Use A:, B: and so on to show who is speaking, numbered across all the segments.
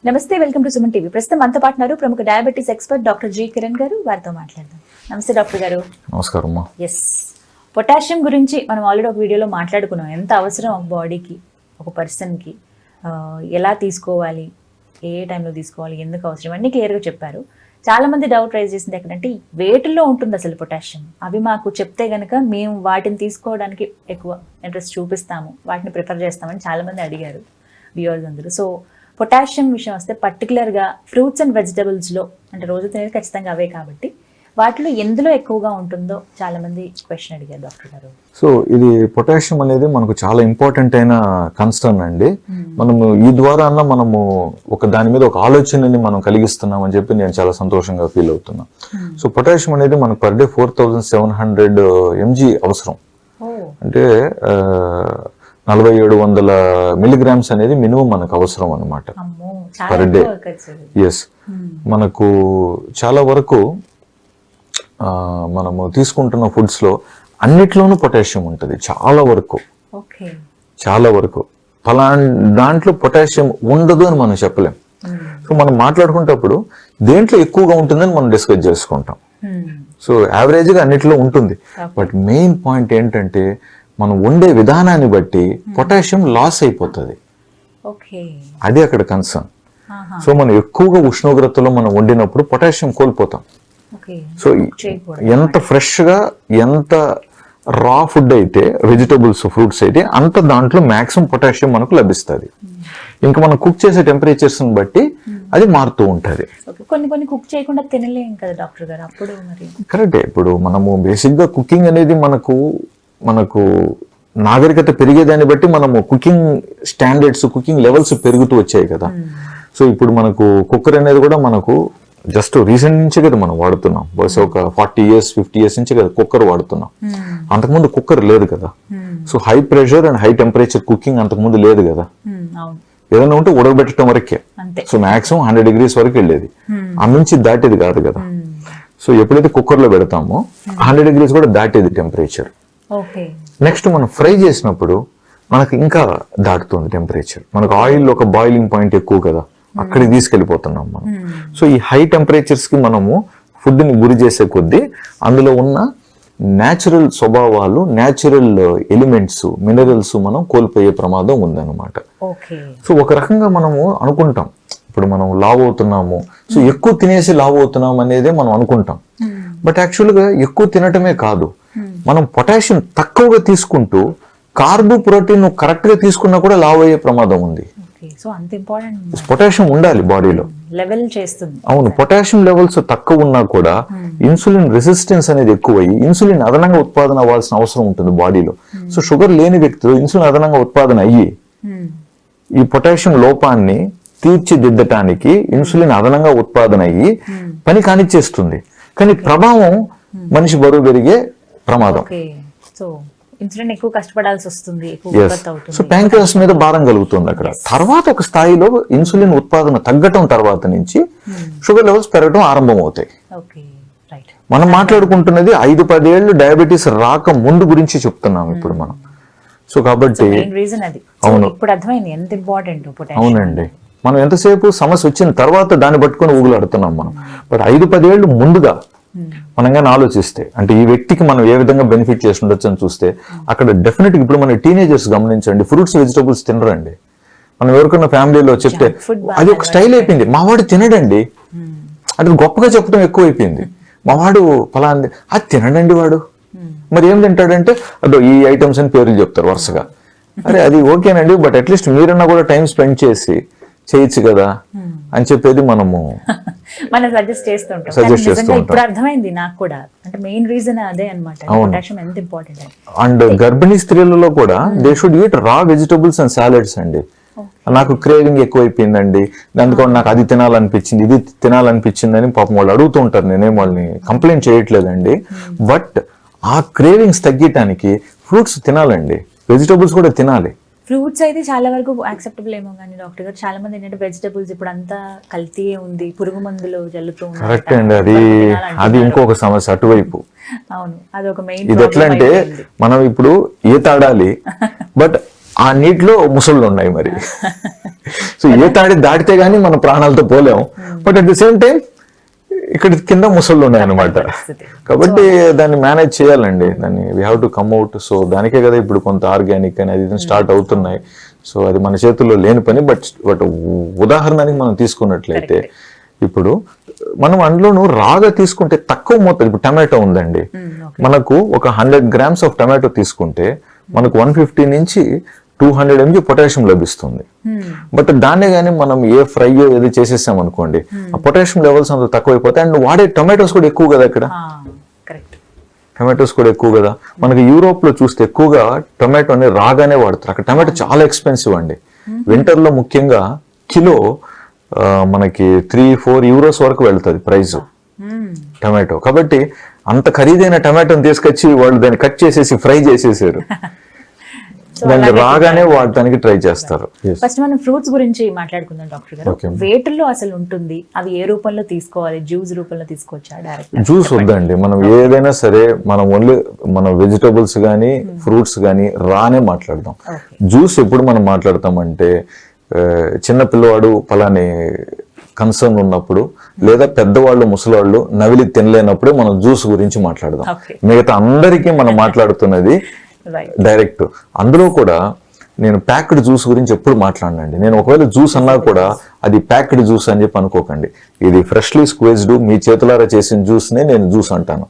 A: నమస్తే, welcome to Suman TV. ప్రస్తుతం మనతో పాటున్నారు ప్రముఖ diabetes expert doctor G Kiran గారు. వారితో మాట్లాడదాం. నమస్తే డాక్టర్ గారు.
B: నమస్కారం.
A: ఎస్, పొటాషియం గురించి మనం ఆల్రెడీ ఒక వీడియోలో మాట్లాడుకున్నాం. ఎంత అవసరం ఒక బాడీకి, ఒక పర్సన్కి, ఎలా తీసుకోవాలి, ఏ టైంలో తీసుకోవాలి, ఎందుకు అవసరం, అన్నీ క్లియర్గా చెప్పారు. చాలా మంది డౌట్ రైజ్ చేసింది ఎక్కడంటే వేటిల్లో ఉంటుంది అసలు పొటాషియం, అవి మాకు చెప్తే కనుక మేము వాటిని తీసుకోవడానికి ఎక్కువ ఇంట్రెస్ట్ చూపిస్తాము, వాటిని ప్రిఫర్ చేస్తామని చాలా మంది అడిగారు వ్యూవర్స్ అందరూ. సో పొటాషియం విషయం వస్తే పర్టికులర్గా ఫ్రూట్స్ అండ్ వెజిటబుల్స్లో, అంటే రోజు తినేది ఖచ్చితంగా అవే కాబట్టి వాటిలో ఎందులో ఎక్కువగా ఉంటుందో చాలా మంది క్వశ్చన్ అడిగారు డాక్టర్ గారు.
B: సో ఇది పొటాషియం అనేది మనకు చాలా ఇంపార్టెంట్ అయిన కన్సర్న్ అండి. మనము ఈ ద్వారా మనము దాని మీద ఒక ఆలోచనని మనం కలిగిస్తున్నాం అని చెప్పి నేను చాలా సంతోషంగా ఫీల్ అవుతున్నా. సో పొటాషియం అనేది మనకు పర్ డే 4700 mg అవసరం. అంటే 4700 మిల్లీగ్రామ్స్ అనేది మినిమం మనకు అవసరం అనమాట పర్ డే. ఎస్, మనకు చాలా వరకు మనము తీసుకుంటున్న ఫుడ్స్ లో అన్నిట్లోనూ పొటాషియం ఉంటుంది. చాలా వరకు దాంట్లో పొటాషియం ఉండదు అని మనం చెప్పలేం. సో మనం మాట్లాడుకునేటప్పుడు దేంట్లో ఎక్కువగా ఉంటుందని మనం డిస్కస్ చేసుకుంటాం. సో యావరేజ్ గా అన్నిట్లో ఉంటుంది. బట్ మెయిన్ పాయింట్ ఏంటంటే మనం వండే విధానాన్ని బట్టి పొటాషియం లాస్ అయిపోతుంది. అది అక్కడ కన్సర్న్. సో మనం ఎక్కువగా ఉష్ణోగ్రతలో మనం వండినప్పుడు పొటాషియం కోల్పోతాం. సో ఎంత ఫ్రెష్ గా, ఎంత రా ఫుడ్ అయితే, వెజిటబుల్స్, ఫ్రూట్స్ అయితే అంత దాంట్లో మాక్సిమం పొటాషియం మనకు లభిస్తుంది. ఇంకా మనం కుక్ చేసే టెంపరేచర్స్ బట్టి అది మారుతూ ఉంటుంది.
A: కొన్ని కుక్ చేయకుండా తినలేం కదా డాక్టర్ గారు, అప్పుడు మరి
B: కరెక్టే. ఇప్పుడు మనము బేసిక్ గా కుకింగ్ అనేది మనకు నాగరికత పెరిగేదాన్ని బట్టి మనము కుకింగ్ స్టాండర్డ్స్, కుకింగ్ లెవెల్స్ పెరుగుతూ వచ్చాయి కదా. సో ఇప్పుడు మనకు కుక్కర్ అనేది కూడా మనకు జస్ట్ రీసెంట్ నుంచే కదా మనం వాడుతున్నాం. బహుశా ఒక 40 years 50 years నుంచి కదా కుక్కర్ వాడుతున్నాం. అంతకుముందు కుక్కర్ లేదు కదా. So high pressure and high temperature cooking అంతకుముందు లేదు కదా. ఏదైనా ఉంటే ఉడకబెట్టడం వరకే. సో మాక్సిమం 100 degrees వరకు వెళ్ళేది, నుంచి దాటేది కాదు కదా. సో ఎప్పుడైతే కుక్కర్ లో పెడతామో 100 degrees కూడా దాటేది టెంపరేచర్. నెక్స్ట్ మనం ఫ్రై చేసినప్పుడు మనకు ఇంకా దాటుతుంది టెంపరేచర్. మనకు ఆయిల్ ఒక బాయిలింగ్ పాయింట్ ఎక్కువ కదా, అక్కడికి తీసుకెళ్లిపోతున్నాం మనం. సో ఈ హై టెంపరేచర్స్ కి మనము ఫుడ్ ని గురి చేసే కొద్దీ అందులో ఉన్న న్యాచురల్ స్వభావాలు, న్యాచురల్ ఎలిమెంట్స్, మినరల్స్ మనం కోల్పోయే ప్రమాదం ఉందన్నమాట. సో ఒక రకంగా మనము అనుకుంటాం, ఇప్పుడు మనం లావ్ అవుతున్నాము, సో ఎక్కువ తినేసి లావ్ అవుతున్నాం అనేదే మనం అనుకుంటాం. బట్ యాక్చువల్ గా ఎక్కువ తినటమే కాదు, మనం పొటాషియం తక్కువగా తీసుకుంటూ కార్బ్, ప్రోటీన్ కరెక్ట్ గా తీసుకున్నా కూడా లావ్ అయ్యే ప్రమాదం ఉంది. పొటాషియం ఉండాలి బాడీలో. అవును, పొటాషియం లెవెల్స్ తక్కువ ఉన్నా కూడా ఇన్సులిన్ రెసిస్టెన్స్ అనేది ఎక్కువయ్యి ఇన్సులిన్ అదనంగా ఉత్పాదన అవ్వాల్సిన అవసరం ఉంటుంది బాడీలో. సో షుగర్ లేని వ్యక్తులు ఇన్సులిన్ అదనంగా ఉత్పాదన అయ్యి ఈ పొటాషియం లోపాన్ని తీర్చిదిద్దటానికి ఇన్సులిన్ అదనంగా ఉత్పాదన అయ్యి పని కానిచ్చేస్తుంది. కానీ ప్రభావం మనిషి బరువు పెరిగే ప్రమాదం.
A: ఇన్సులిన్ ఎక్కువ కష్టపడాల్సి వస్తుంది.
B: సో ప్యాంక్రియాస్ మీద భారం కలుగుతుంది అక్కడ. తర్వాత ఒక స్థాయిలో ఇన్సులిన్ ఉత్పాదన తగ్గటం తర్వాత నుంచి షుగర్ లెవెల్స్ పెరగడం ఆరంభం అవుతాయి. మనం మాట్లాడుకుంటున్నది 5-10 ఏళ్ళు డయాబెటీస్ రాక ముందు గురించి చెప్తున్నాం ఇప్పుడు మనం. సో కాబట్టి
A: అవును,
B: అవునండి, మనం ఎంతసేపు సమస్య వచ్చిన తర్వాత దాన్ని పట్టుకొని ఊగులాడుతున్నాం మనం. బట్ 5-10 ఏళ్ళు ముందుగా మనం కానీ ఆలోచిస్తే, అంటే ఈ వ్యక్తికి మనం ఏ విధంగా బెనిఫిట్ చేసి ఉండొచ్చు అని చూస్తే అక్కడ డెఫినెట్గా ఇప్పుడు మన టీనేజర్స్ గమనించండి, ఫ్రూట్స్ వెజిటబుల్స్ తినరండి. మనం ఎవరికైనా ఫ్యామిలీలో చెప్తే అది ఒక స్టైల్ అయిపోయింది. మావాడు తినడండి, అది గొప్పగా చెప్పడం ఎక్కువ అయిపోయింది. మావాడు ఫలాంది అది తినడండి వాడు. మరి ఏం తింటాడంటే అదో ఈ ఐటమ్స్ అని పేర్లు చెప్తారు వరుసగా. అరే అది ఓకేనండి, బట్ అట్లీస్ట్ మీరన్నా కూడా టైం స్పెండ్ చేసి చేయొచ్చు కదా అని చెప్పేది మనము
A: సజెస్ట్ చేస్తుంటాం. ఇప్పుడు అర్థమైంది నాకు కూడా, అంటే మెయిన్ రీజన్ అదే అన్నమాట, పొటాషియం ఎంత ఇంపార్టెంట్.
B: అండ్ గర్భిణీ స్త్రీలలో కూడా దే షుడ్ ఈట్ రా వెజిటబుల్స్ అండ్ సాలడ్స్ అండి. నాకు క్రేవింగ్ ఎక్కువైపోయిందండి, అందుకని నాకు అది తినాలనిపించింది, ఇది తినాలనిపించింది అని పాపం వాళ్ళు అడుగుతూ ఉంటారు. నేనేం వాళ్ళని కంప్లైంట్ చేయట్లేదండి, బట్ ఆ క్రేవింగ్స్ తగ్గటానికి ఫ్రూట్స్ తినాలండి, వెజిటబుల్స్ కూడా తినాలి.
A: ఫ్రూట్స్ అయితే చాలా వరకు యాక్సెప్టబుల్ ఏమో కానీ డాక్టర్ గారు, చాలా మంది ఏంటంటే వెజిటబుల్స్ ఇప్పుడు అంతా కల్తీయే ఉంది, పురుగు మందులు జల్లుతూ ఉన్నారు.
B: కరెక్ట్ అండి, అది ఇంకొక సమస్య అటువైపు.
A: అవును, అది ఒక మెయిన్.
B: ఇది ఎట్లా అంటే మనం ఇప్పుడు ఈత ఆడాలి, బట్ ఆ నీటిలో ముసళ్ళు ఉన్నాయి మరి. సో ఏ తాడి దాటితే గానీ మన ప్రాణాలతో పోలేం, but at the same time ఇక్కడ కింద ముసళ్ళు ఉన్నాయన్నమాట. కాబట్టి దాన్ని మేనేజ్ చేయాలండి, దాన్ని we have to come out. So దానికే కదా ఇప్పుడు కొంత ఆర్గానిక్ అని అది స్టార్ట్ అవుతున్నాయి. సో అది మన చేతుల్లో లేని పని. బట్ ఉదాహరణకి మనం తీసుకున్నట్లయితే ఇప్పుడు మనం అందులోనూ రాగా తీసుకుంటే తక్కువ మోతాదు. ఇప్పుడు టమాటో ఉందండి, మనకు ఒక 100 grams ఆఫ్ టమాటో తీసుకుంటే మనకు 150 నుంచి 200 mg పొటాషియం లభిస్తుంది. బట్ దాన్నే కానీ మనం ఏ ఫ్రై ఏది చేసేసాం అనుకోండి, ఆ పొటాషియం లెవెల్స్ అంత తక్కువైపోతాయి. అండ్ వాడే టొమాటోస్ కూడా ఎక్కువ కదా, ఇక్కడ టొమాటోస్ కూడా ఎక్కువ కదా. మనకి యూరోప్ లో చూస్తే ఎక్కువగా టొమాటోని రాగానే వాడతారు. అక్కడ టొమాటో చాలా ఎక్స్పెన్సివ్ అండి. వింటర్ లో ముఖ్యంగా కిలో మనకి 3-4 euros వరకు వెళ్తుంది ప్రైస్ టొమాటో. కాబట్టి అంత ఖరీదైన టొమాటోని తీసుకొచ్చి వాళ్ళు దాన్ని కట్ చేసేసి ఫ్రై చేసేసారు, దాన్ని రాగానే వాడటానికి ట్రై చేస్తారు.
A: ఫస్ట్ మనం ఫ్రూట్స్ గురించి మాట్లాడుకుందాం డాక్టర్ గారు. వేటల్లో అసలు ఉంటుంది, అవి ఏ రూపంలో తీసుకోవాలి? జ్యూస్ రూపంలో తీసుకోవచ్చా? డైరెక్ట్
B: జ్యూస్ వద్దండి. మనం ఏదైనా సరే మనం ఓన్లీ మన వెజిటబుల్స్ కానీ ఫ్రూట్స్ కానీ రానే మాట్లాడదాం. జ్యూస్ ఎప్పుడు మనం మాట్లాడతామంటే చిన్న పిల్లవాడు పలాని కన్సర్న్ ఉన్నప్పుడు, లేదా పెద్దవాళ్ళు ముసలివాళ్ళు నవిలి తినలేనప్పుడే మనం జ్యూస్ గురించి మాట్లాడదాం. మిగతా అందరికీ మనం మాట్లాడుతున్నది డైరెక్ట్. అందులో కూడా నేను ప్యాక్డ్ జ్యూస్ గురించి ఎప్పుడు మాట్లాడనండి. నేను ఒకవేళ జ్యూస్ అన్నా కూడా అది ప్యాక్డ్ జ్యూస్ అని చెప్పి అనుకోకండి. ఇది ఫ్రెష్లీ స్క్వేజ్డ్ మీ చేతులారా చేసిన జ్యూస్ నే నేను జ్యూస్ అంటాను.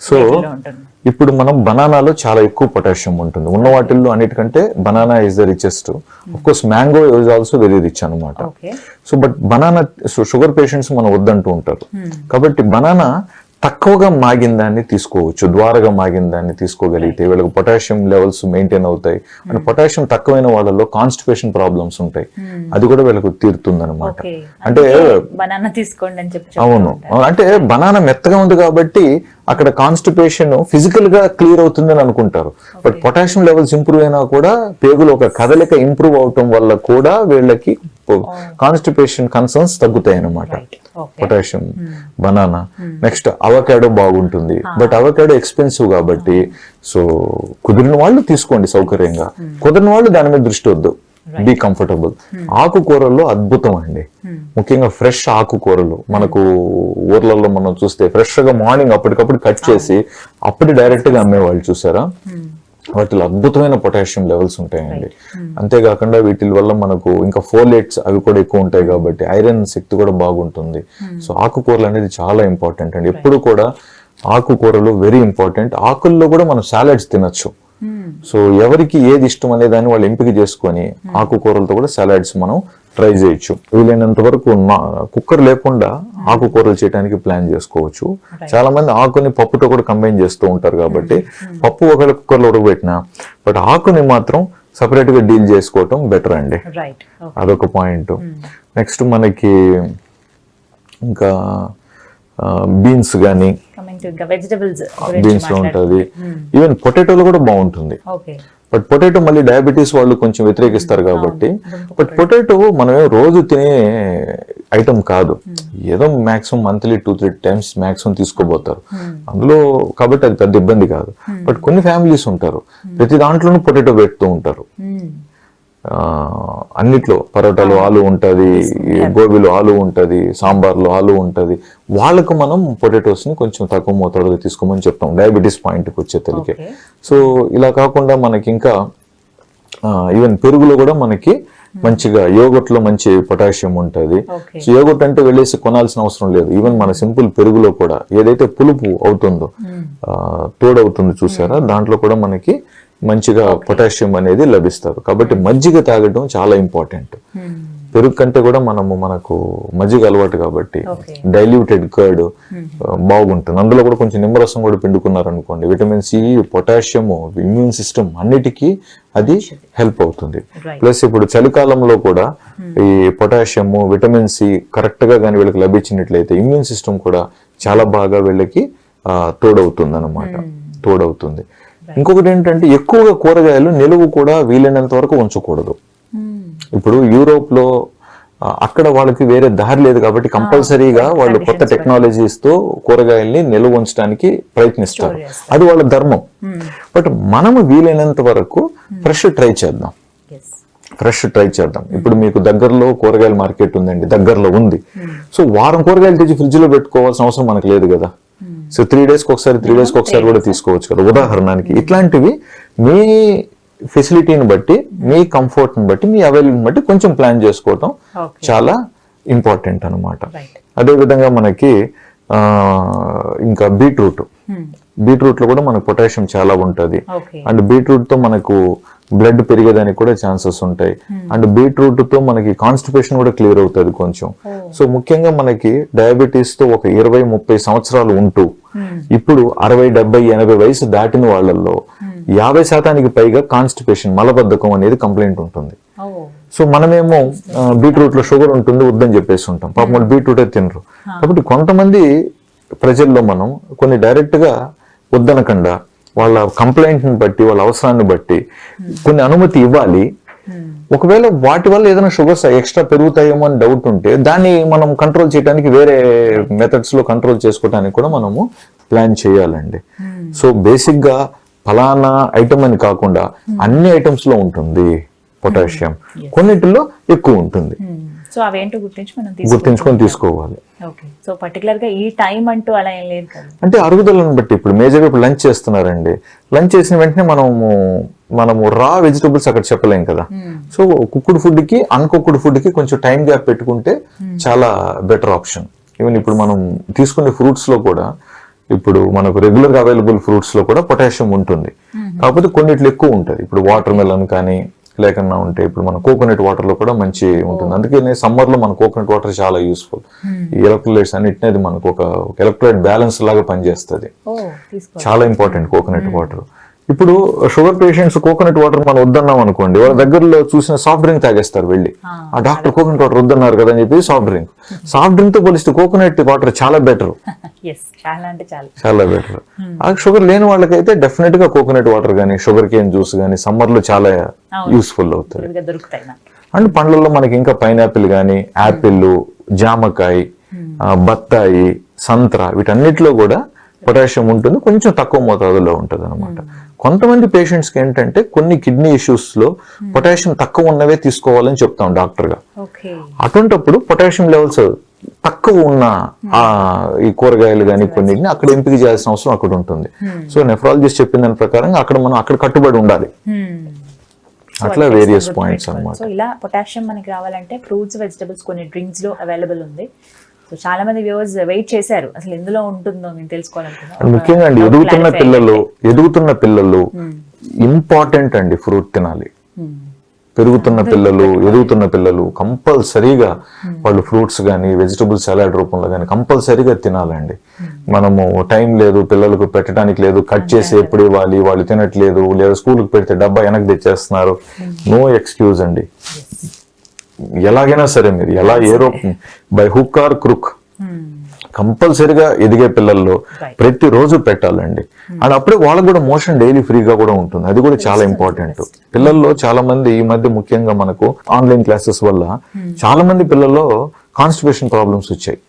B: సో ఇప్పుడు మనం బనానాలో చాలా ఎక్కువ పొటాషియం ఉంటుంది. ఉన్న వాటిల్లో అన్నిటికంటే banana is the richest. Of course mango is also very rich అనమాట. So but banana sugar patients మనం వద్దంటూ ఉంటారు. కాబట్టి బనానా తక్కువగా మాగిన దాన్ని తీసుకోవచ్చు, ద్వారగా మాగిన దాన్ని తీసుకోగలిగితే వీళ్ళకి పొటాషియం లెవెల్స్ మెయింటైన్ అవుతాయి. అండ్ పొటాషియం తక్కువైన వాళ్ళలో కాన్స్టిపేషన్ ప్రాబ్లమ్స్ ఉంటాయి, అది కూడా వీళ్ళకి తీరుతుంది అనమాట. అంటే
A: బనానా తీసుకోండి అని చెప్పి.
B: అవును, అంటే బనానా మెత్తగా ఉంది కాబట్టి అక్కడ కాన్స్టిపేషన్ ఫిజికల్ గా క్లియర్ అవుతుందని అనుకుంటారు. బట్ పొటాషియం లెవెల్స్ ఇంప్రూవ్ అయినా కూడా పేగులు ఒక కదలిక ఇంప్రూవ్ అవటం వల్ల కూడా వీళ్ళకి కాన్స్టిపేషన్ కన్సర్న్స్ తగ్గుతాయి అన్నమాట. Potassium banana. నెక్స్ట్ అవకాడో బాగుంటుంది, బట్ అవకాడో ఎక్స్పెన్సివ్ కాబట్టి సో కుదిరిన వాళ్ళు తీసుకోండి సౌకర్యంగా, కుదిరిన వాళ్ళు దాని మీద దృష్టి వద్దు. Be comfortable. ఆకుకూరల్లో అద్భుతం అండి, ముఖ్యంగా ఫ్రెష్ ఆకుకూరలు. మనకు ఊర్లలో మనం చూస్తే ఫ్రెష్ గా మార్నింగ్ అప్పటికప్పుడు కట్ చేసి అప్పుడు డైరెక్ట్ గా అమ్మేవాళ్ళు చూసారా, వాటిలో అద్భుతమైన పొటాషియం లెవెల్స్ ఉంటాయండి. అంతేకాకుండా వీటి వల్ల మనకు ఇంకా ఫోలేట్స్ అవి కూడా ఎక్కువ ఉంటాయి కాబట్టి ఐరన్ శక్తి కూడా బాగుంటుంది. సో ఆకుకూరలు అనేది చాలా ఇంపార్టెంట్ అండి. ఎప్పుడు కూడా ఆకుకూరలు వెరీ ఇంపార్టెంట్. ఆకుల్లో కూడా మనం సాలడ్స్ తినొచ్చు. సో ఎవరికి ఏది ఇష్టం అనే దాన్ని వాళ్ళు ఎంపిక చేసుకొని ఆకుకూరలతో కూడా సలాడ్స్ మనం ట్రై చేయొచ్చు. వీలైనంత వరకు కుక్కర్ లేకుండా ఆకుకూరలు చేయడానికి ప్లాన్ చేసుకోవచ్చు. చాలా మంది ఆకుని పప్పుతో కూడా కంబైన్ చేస్తూ ఉంటారు కాబట్టి పప్పు ఒకవేళ కుక్కర్లో ఉడకబెట్టినా బట్ ఆకుని మాత్రం సపరేట్ గా డీల్ చేసుకోవటం బెటర్ అండి. అదొక పాయింట్. నెక్స్ట్ మనకి ఇంకా బీన్స్ గానీ బీన్స్ లో ఉంటది, ఈవెన్ పొటాటోలో కూడా బాగుంటుంది. బట్ పొటాటో మళ్ళీ డయాబెటీస్ వాళ్ళు కొంచెం వ్యతిరేకిస్తారు కాబట్టి, బట్ పొటాటో మనం రోజు తినే ఐటమ్ కాదు, ఏదో మాక్సిమం మంత్లీ 2-3 times మాక్సిమం తీసుకోబోతారు అందులో, కాబట్టి అది పెద్ద ఇబ్బంది కాదు. బట్ కొన్ని ఫ్యామిలీస్ ఉంటారు ప్రతి దాంట్లోనూ పొటాటో పెడుతూ ఉంటారు. అన్నిట్లో పరోటాలో ఆలు ఉంటది, గోబీలో ఆలు ఉంటది, సాంబార్లో ఆలు ఉంటది. వాళ్ళకు మనం పొటాటోస్ ని కొంచెం తక్కువ మోతాదులో తీసుకోమని చెప్తాం డయాబెటీస్ పాయింట్కి వచ్చే తెలికే. సో ఇలా కాకుండా మనకి ఇంకా ఈవెన్ పెరుగులో కూడా మనకి మంచిగా యోగట్ లో మంచి పొటాషియం ఉంటది. సో యోగట్ అంటే వెళ్ళేసి కొనాల్సిన అవసరం లేదు. ఈవెన్ మన సింపుల్ పెరుగులో కూడా ఏదైతే పులుపు అవుతుందో తోడవుతుందో చూసారా, దాంట్లో కూడా మనకి మంచిగా పొటాషియం అనేది లభిస్తారు. కాబట్టి మజ్జిగ తాగడం చాలా ఇంపార్టెంట్. పెరుగు కంటే కూడా మనకు మజ్జిగ అలవాటు కాబట్టి డైల్యూటెడ్ కర్డ్ బాగుంటుంది. అందులో కూడా కొంచెం నిమ్మరసం కూడా పిండుకున్నారు అనుకోండి, vitamin C, potassium, immune system అన్నిటికీ అది హెల్ప్ అవుతుంది. ప్లస్ ఇప్పుడు చలికాలంలో కూడా ఈ పొటాషియం, విటమిన్ సి కరెక్ట్ గా కానీ వీళ్ళకి లభించినట్లయితే ఇమ్యూన్ సిస్టమ్ కూడా చాలా బాగా వీళ్ళకి తోడవుతుంది అన్నమాట, తోడవుతుంది. ఇంకొకటి ఏంటంటే ఎక్కువగా కూరగాయలు నిలువు కూడా వీలైనంత వరకు ఉంచకూడదు. ఇప్పుడు యూరోప్ లో అక్కడ వాళ్ళకి వేరే దారి లేదు కాబట్టి కంపల్సరీగా వాళ్ళు కొత్త టెక్నాలజీస్ తో కూరగాయల్ని నిలువ ఉంచడానికి ప్రయత్నిస్తారు, అది వాళ్ళ ధర్మం. బట్ మనము వీలైనంత వరకు ఫ్రెష్ ట్రై చేద్దాం. ఫ్రెష్ ట్రై చేద్దాం. ఇప్పుడు మీకు దగ్గరలో కూరగాయల మార్కెట్ ఉందండి, దగ్గరలో ఉంది. సో వారం కూరగాయలు తెచ్చి ఫ్రిడ్జ్ లో పెట్టుకోవాల్సిన అవసరం మనకు లేదు కదా. సో 3 days ఒకసారి 3 days ఒకసారి కూడా తీసుకోవచ్చు కదా ఉదాహరణకి. ఇట్లాంటివి మీ ఫెసిలిటీని బట్టి, మీ కంఫర్ట్ ని బట్టి, మీ అవైలబిలిటీని బట్టి కొంచెం ప్లాన్ చేసుకోవటం చాలా ఇంపార్టెంట్ అనమాట. అదే విధంగా మనకి ఇంకా బీట్రూట్ లో కూడా మనకు పొటాషియం చాలా ఉంటది. అండ్ బీట్రూట్ తో మనకు బ్లడ్ పెరిగేదానికి కూడా ఛాన్సెస్ ఉంటాయి. అండ్ బీట్రూట్ తో మనకి కాన్స్టిపేషన్ కూడా క్లియర్ అవుతుంది కొంచెం. సో ముఖ్యంగా మనకి డయాబెటీస్ తో ఒక 20-30 సంవత్సరాలు ఉంటూ ఇప్పుడు 60-70-80 వయసు దాటిన వాళ్ళల్లో 50% పైగా కాన్స్టిపేషన్, మలబద్ధకం అనేది కంప్లైంట్ ఉంటుంది. సో మనమేమో బీట్రూట్ లో షుగర్ ఉంటుంది వద్దని చెప్పేసి ఉంటాం, పాపం వాళ్ళు బీట్రూటే తినరు. కాబట్టి కొంతమంది ప్రజల్లో మనం కొన్ని డైరెక్ట్ గా వద్దనకుండా వాళ్ళ కంప్లైంట్ ని బట్టి, వాళ్ళ అవసరాన్ని బట్టి కొన్ని అనుమతి ఇవ్వాలి. ఒకవేళ వాటి వల్ల ఏదైనా షుగర్స్ ఎక్స్ట్రా పెరుగుతాయేమో అని డౌట్ ఉంటే దాన్ని మనం కంట్రోల్ చేయడానికి వేరే మెథడ్స్ లో కంట్రోల్ చేసుకోవడానికి కూడా మనము ప్లాన్ చేయాలండి. సో బేసిక్ గా ఫలానా ఐటమ్ అని కాకుండా అన్ని ఐటమ్స్ లో ఉంటుంది పొటాషియం, కొన్నిటిలో ఎక్కువ ఉంటుంది.
A: సో అవేంటో
B: గుర్తించుకొని తీసుకోవాలి.
A: ఓకే. సో పర్టికులర్ గా ఈ టైం అంటూ అలా ఏం లేదు కదా,
B: అంటే అరుగుదలను బట్టి. ఇప్పుడు మేజర్గా ఇప్పుడు లంచ్ చేస్తున్నారండి, లంచ్ చేసిన వెంటనే మనము రా వెజిటబుల్స్ అక్కడ చెప్పలేం కదా. సో కుక్డ్ ఫుడ్ కి అన్కుక్డ్ ఫుడ్ కి కొంచెం టైం గ్యాప్ పెట్టుకుంటే చాలా బెటర్ ఆప్షన్. ఈవెన్ ఇప్పుడు మనం తీసుకునే ఫ్రూట్స్ లో కూడా, ఇప్పుడు మనకు రెగ్యులర్ గా అవైలబుల్ ఫ్రూట్స్ లో కూడా పొటాషియం ఉంటుంది. కాకపోతే కొన్నిట్లో ఎక్కువ ఉంటుంది. ఇప్పుడు వాటర్ మెలన్ కానీ లేకన్నా ఉంటే ఇప్పుడు మన కోకోనట్ వాటర్ లో కూడా మంచి ఉంటుంది. అందుకనే సమ్మర్ లో మన కోకోనట్ వాటర్ చాలా యూస్ఫుల్. ఈ ఎలక్ట్రోలైట్స్ అన్నిటినేది మనకు ఒక ఎలక్ట్రోలైట్ బ్యాలెన్స్ లాగా పనిచేస్తుంది. చాలా ఇంపార్టెంట్ కోకోనట్ వాటర్. ఇప్పుడు షుగర్ పేషెంట్స్ కోకోనట్ వాటర్ మనం వద్దన్నాం అనుకోండి, వాళ్ళ దగ్గరలో చూసిన సాఫ్ట్ డ్రింక్ తాగేస్తారు వెళ్ళి. ఆ డాక్టర్ కోకోనట్ వాటర్ వద్దన్నారు కదా అని చెప్పి సాఫ్ట్ డ్రింక్ తో పోలిస్తే కోకోనట్ వాటర్ చాలా బెటర్, చాలా బెటర్. ఆ షుగర్ లేని వాళ్ళకైతే డెఫినెట్ గా కోకోనట్ వాటర్ గానీ, షుగర్ కేన్ జ్యూస్ గానీ సమ్మర్ లో చాలా యూస్ఫుల్ అవుతుంది. అండ్ పండ్లలో మనకి ఇంకా పైనాపిల్ గానీ, యాపిల్, జామకాయ, బత్తాయి, సంత్రా వీటన్నిటిలో కూడా పొటాషియం ఉంటుంది, కొంచెం తక్కువ మోతాదులో ఉంటుంది అనమాట. కొంతమంది పేషెంట్స్ కి ఏంటంటే కొన్ని కిడ్నీ ఇష్యూస్ లో పొటాషియం తక్కువ ఉన్నవే తీసుకోవాలని చెప్తాం డాక్టర్ గా. అటువంటిప్పుడు పొటాషియం లెవెల్స్ తక్కువ ఉన్న ఈ కూరగాయలు కానీ కొన్నిటిని అక్కడ ఎంపిక చేయాల్సిన అవసరం అక్కడ ఉంటుంది. సో నెఫ్రాలజిస్ట్ చెప్పిన దాని ప్రకారం అక్కడ కట్టుబడి ఉండాలి. అట్లా వేరియస్ పాయింట్స్ అన్నమాట.
A: సో ఇలా పొటాషియం మనకి రావాలంటే ఫ్రూట్స్, వెజిటబుల్స్, కొన్ని డ్రింక్స్ లో అవైలబుల్ ఉంది. సో చాలా మంది వ్యూవర్స్ వెయిట్ చేశారు అసలు ఎందులో ఉంటుందో నేను తెలుసుకోవాలనుకున్నాను.
B: ముఖ్యంగా అండి ఎదుగుతున్న పిల్లలు ఇంపార్టెంట్ అండి. ఫ్రూట్ తినాలి. పెరుగుతున్న పిల్లలు, ఎదుగుతున్న పిల్లలు కంపల్సరీగా వాళ్ళు ఫ్రూట్స్ కానీ, వెజిటబుల్స్ సలాడ్ రూపంలో కానీ కంపల్సరీగా తినాలండి. మనము టైం లేదు, పిల్లలకు పెట్టడానికి లేదు, కట్ చేసి ఎప్పుడు ఇవ్వాలి, వాళ్ళు తినట్లేదు, లేదా స్కూల్కి పెడితే డబ్బా వెనక్కి తెచ్చేస్తున్నారు. నో ఎక్స్క్యూజ్ అండి. ఎలాగైనా సరే మీరు బై హుక్ ఆర్ క్రుక్ కంపల్సరీగా ఎదిగే పిల్లల్లో ప్రతిరోజు పెట్టాలండి. అండ్ అప్పుడే వాళ్ళకు కూడా మోషన్ డైలీ ఫ్రీగా కూడా ఉంటుంది. అది కూడా చాలా ఇంపార్టెంట్. పిల్లల్లో చాలా మంది ఈ మధ్య ముఖ్యంగా మనకు ఆన్లైన్ క్లాసెస్ వల్ల చాలా మంది పిల్లల్లో కాన్స్టిపేషన్ ప్రాబ్లమ్స్ వచ్చాయి.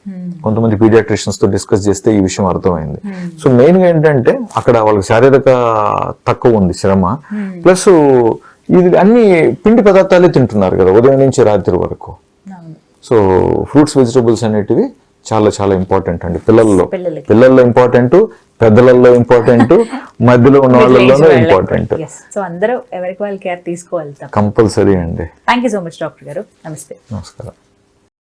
B: కొంతమంది పీడియాట్రిషియన్స్ తో డిస్కస్ చేస్తే ఈ విషయం అర్థమైంది. సో మెయిన్ గా ఏంటంటే అక్కడ వాళ్ళకి శారీరక తక్కువ ఉంది, శ్రమ, ప్లస్ ఇది అన్ని పిండి పదార్థాలే తింటున్నారు కదా ఉదయం నుంచి రాత్రి వరకు. సో ఫ్రూట్స్, వెజిటబుల్స్ అనేటివి చాలా చాలా ఇంపార్టెంట్ అండి. పిల్లల్లో ఇంపార్టెంట్, పెద్దలలో ఇంపార్టెంట్, మధ్యలో ఉన్న వాళ్ళలోనూ ఇంపార్టెంట్.
A: సో అందరూ ఎవరికి వాళ్ళు కేర్ తీసుకోవాలి
B: కంపల్సరీ అండి.
A: Thank you so much doctor గారు. నమస్తే.
B: నమస్కారం.